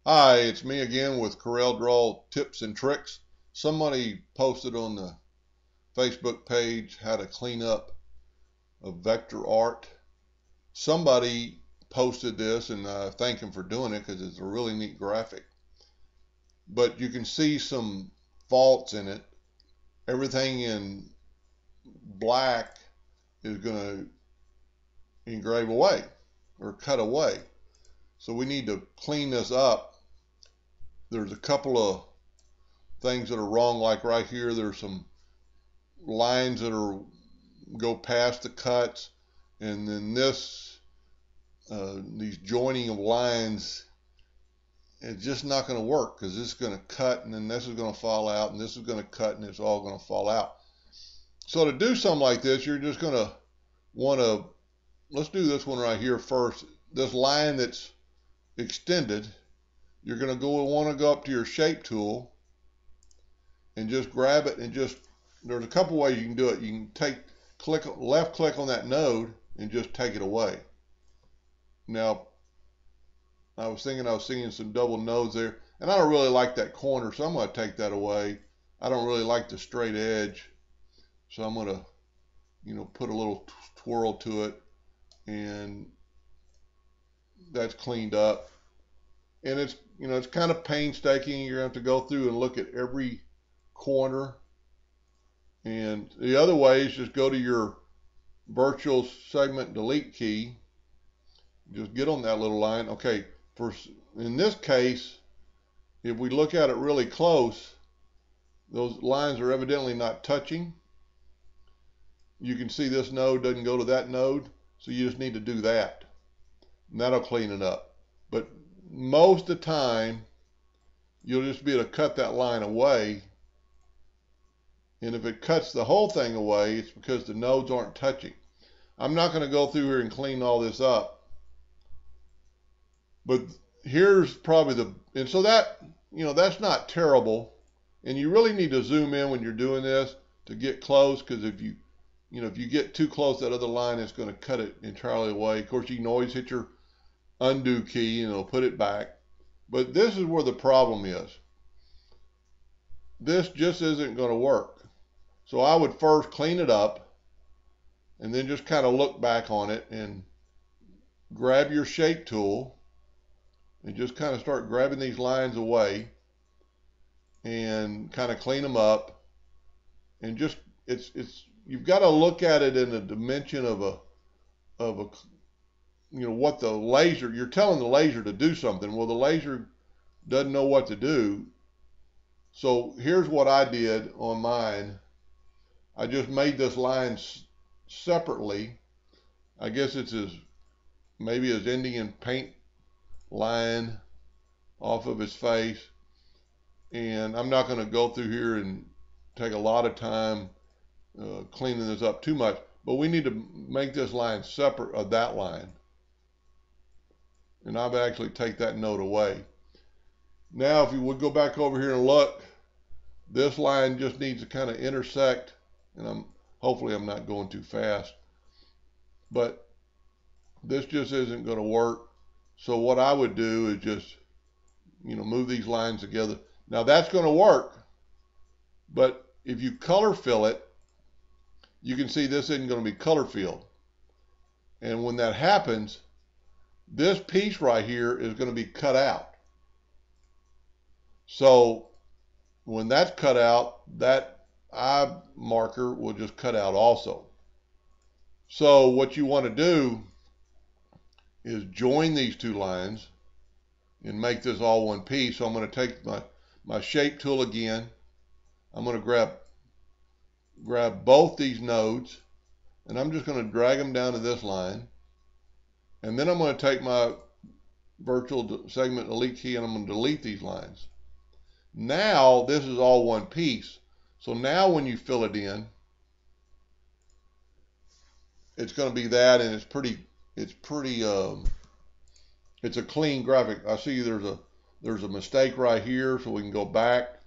Hi, it's me again with Corel Draw tips and tricks. Somebody posted on the Facebook page how to clean up a vector art. Somebody posted this, and I thank him for doing it because it's a really neat graphic. But you can see some faults in it. Everything in black is going to engrave away or cut away. So we need to clean this up. There's a couple of things that are wrong, like right here, there's some lines that are go past the cuts, and then these joining of lines, it's just not going to work because this is going to cut, and then this is going to fall out, and this is going to cut, and it's all going to fall out. So to do something like this, you're just going to want to, let's do this one right here first. This line that's extended, you're going to want to go up to your shape tool and just grab it, and just, there's a couple ways you can do it. You can left click on that node and just take it away. Now, I was seeing some double nodes there, and I don't really like that corner, so I'm going to take that away. I don't really like the straight edge, so I'm going to, put a little twirl to it, and that's cleaned up. And it's kind of painstaking. You're going to have to go through and look at every corner. And the other way is just go to your virtual segment delete key. Just get on that little line. Okay, in this case, if we look at it really close, those lines are evidently not touching. You can see this node doesn't go to that node, so you just need to do that, and that'll clean it up. But most of the time, you'll just be able to cut that line away, and if it cuts the whole thing away, it's because the nodes aren't touching. I'm not going to go through here and clean all this up, but here's probably and so that, that's not terrible. And you really need to zoom in when you're doing this to get close, because if you get too close, that other line is going to cut it entirely away. Of course, you can always hit your undo key and it'll put it back. But this is where the problem is. This just isn't going to work. So I would first clean it up and then just kind of look back on it and grab your shape tool and just kind of start grabbing these lines away and kind of clean them up. And just, you've got to look at it in the dimension of a what the laser, you're telling the laser to do something. Well, the laser doesn't know what to do. So here's what I did on mine. I just made this line separately. I guess it's maybe his Indian paint line off of his face. And I'm not going to go through here and take a lot of time cleaning this up too much, but we need to make this line separate of that line. And I'll actually take that node away. Now, if you would go back over here and look, this line just needs to kind of intersect, and hopefully I'm not going too fast, but this just isn't going to work. So what I would do is just, move these lines together. Now that's going to work, but if you color fill it, you can see this isn't going to be color filled. And when that happens, this piece right here is going to be cut out. So when that's cut out, that eye marker will just cut out also. So what you want to do is join these two lines and make this all one piece. So I'm going to take my shape tool again. I'm going to grab both these nodes, and I'm just going to drag them down to this line. And then I'm going to take my virtual segment delete key, and I'm going to delete these lines. Now this is all one piece. So now when you fill it in, it's going to be that, and it's a clean graphic. I see there's a mistake right here, so we can go back,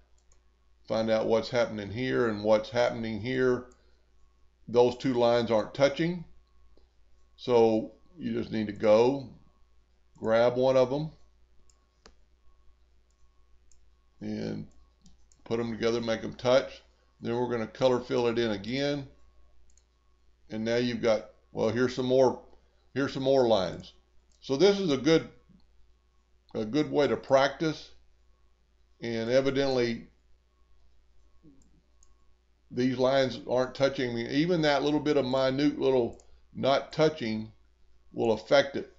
find out what's happening here and what's happening here. Those two lines aren't touching, so you just need to go grab one of them, and put them together, make them touch. Then we're going to color fill it in again. And now you've got, well, here's some more lines. So this is a good way to practice. And evidently these lines aren't touching me. Even that little bit of minute little not touching will affect it.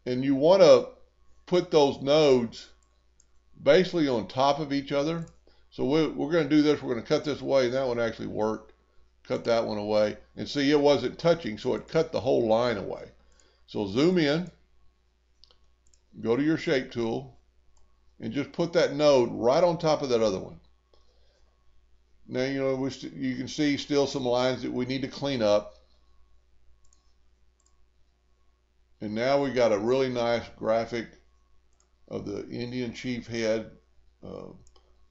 And you want to put those nodes basically on top of each other. So we're going to do this. We're going to cut this away, and that one actually worked. Cut that one away. And see, it wasn't touching, so it cut the whole line away. So zoom in, go to your shape tool, and just put that node right on top of that other one. Now, you know, you can see still some lines that we need to clean up. And now we got a really nice graphic of the Indian chief head.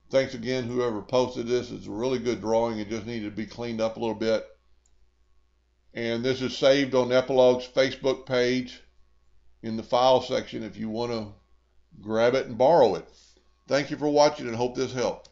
Thanks again, whoever posted this. It's a really good drawing. It just needed to be cleaned up a little bit. And this is saved on Epilogue's Facebook page in the file section if you want to grab it and borrow it. Thank you for watching and hope this helped.